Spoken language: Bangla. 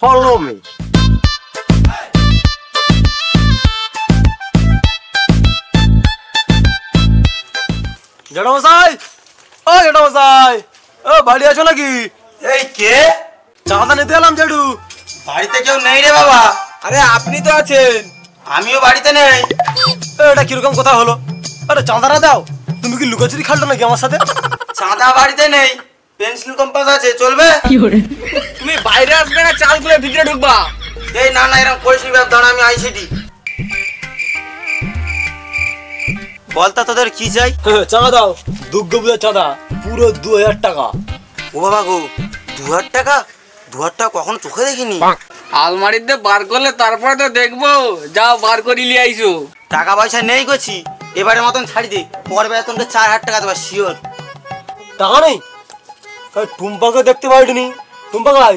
follow me. জেঠামশাই, ও জেঠামশাই, ও বাড়ি আছো নাকি? এই কে? চাঁদা নিতে এলাম জেঠু। বাড়িতে কেউ নেই রে বাবা। আরে আপনি তো আছেন। আমিও বাড়িতে নেই। এটা কিরকম কথা হলো? আরে চাঁদাটা দাও। তুমি কি লুকোচুরি খেলছো নাকি আমার সাথে? চাঁদা বাড়িতে নেই, পেন্সিল কম্পাস আছে, চলবে? তুমি বাইরে আসবে না চাল খুলে ভিতরে ঢুকবা? এই না না, এরকম করিস নি বাপ, দাঁড়া আমি আইসিটি। বলতা তোদের কি চাই? চাঁদা দাও, দুর্গা পূজার চাঁদা পুরো 2000 টাকা। ও বাবা গো, 2000 টাকা? 2000 টাকা কখনো চোখে দেখিনি। আলমারিতে বার করলে তারপরে তো দেখবো। যাও বার করে নিয়ে আইসো। টাকা পয়সা নেই করছি, এবারের মতন ছাড়ি দে, পরের বেতনটা 4000 টাকা দেবা শিওর। টাকা নেই? টুম্পাকে দেখতে পারিনি। টুম্পা গাই